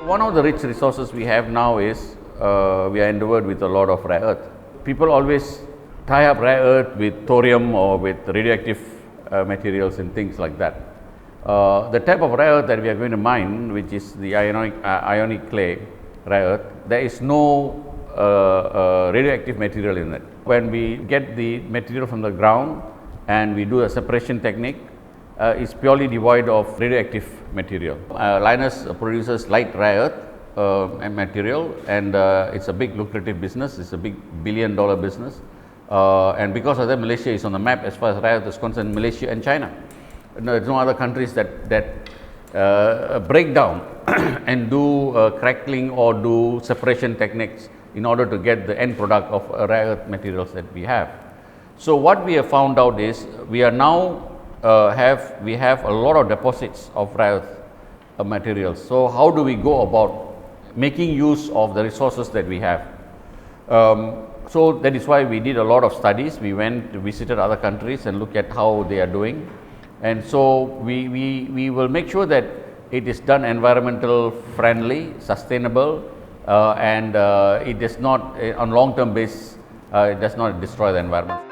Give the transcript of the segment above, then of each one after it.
One of the rich resources we have now is we are endowed with a lot of rare earth. People always tie up rare earth with thorium or with radioactive materials and things like that. The type of rare earth that we are going to mine, which is the ionic clay rare earth, there is no radioactive material in it. When we get the material from the ground and we do a separation technique, it's purely devoid of radioactive material. Linus produces light rare earth material, and it's a big lucrative business. It's a big billion-dollar business, and because of that, Malaysia is on the map as far as rare earth is concerned. Malaysia and China. There's no other countries that break down and do crackling or do separation techniques in order to get the end product of rare earth materials that we have. So what we have found out is we are now have a lot of deposits of rare earth materials. So how do we go about making use of the resources that we have? So that is why we did a lot of studies. We went to visited other countries and look at how they are doing, and so we will make sure that it is done environmental friendly, sustainable, and it does not on long term basis it does not destroy the environment.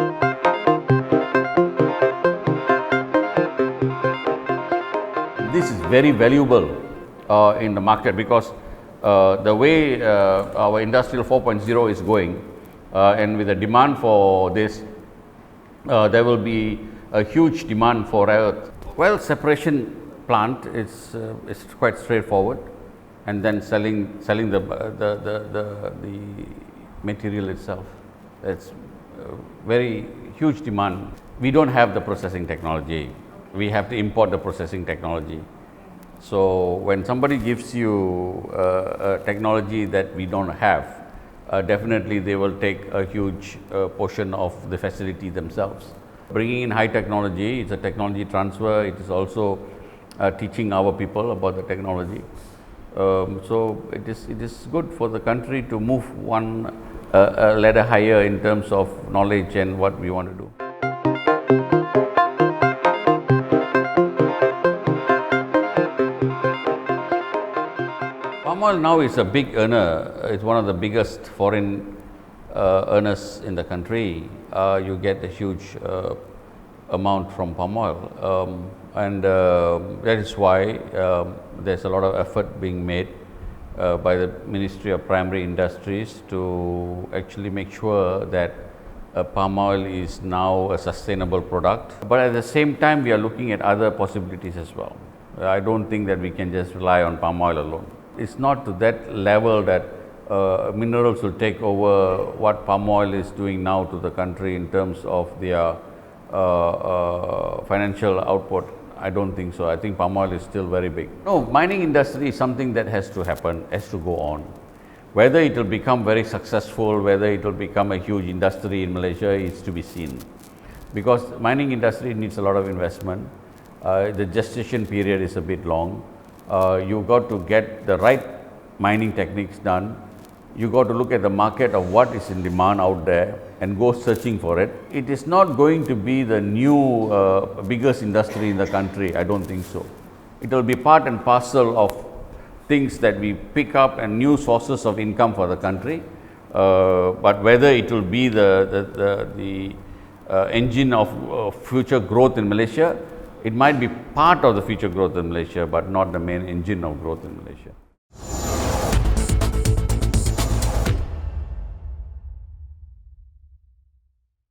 This is very valuable in the market because the way our industrial 4.0 is going, and with the demand for this, there will be a huge demand for rare earth. Well, separation plant is quite straightforward, and then selling the material itself. It's very huge demand. We don't have the processing technology. We have to import the processing technology. So when somebody gives you a technology that we don't have, definitely they will take a huge portion of the facility themselves. Bringing in high technology, it's a technology transfer. It is also teaching our people about the technology. So it is good for the country to move one ladder higher in terms of knowledge and what we want to do. Palm oil now is a big earner. It's one of the biggest foreign earners in the country. You get a huge amount from palm oil, and that is why there's a lot of effort being made by the Ministry of Primary Industries to actually make sure that palm oil is now a sustainable product. But at the same time, we are looking at other possibilities as well. I don't think that we can just rely on palm oil alone. It's not to that level that minerals will take over what palm oil is doing now to the country in terms of their financial output. I don't think so. I think palm oil is still very big. No, mining industry is something that has to happen, has to go on. Whether it will become very successful, whether it will become a huge industry in Malaysia is to be seen. Because mining industry needs a lot of investment. The gestation period is a bit long. You got to get the right mining techniques done. You got to look at the market of what is in demand out there and go searching for it. It is not going to be the new biggest industry in the country. I don't think so. It will be part and parcel of things that we pick up and new sources of income for the country. But whether it will be the engine of future growth in Malaysia, it might be part of the future growth in Malaysia, but not the main engine of growth in Malaysia.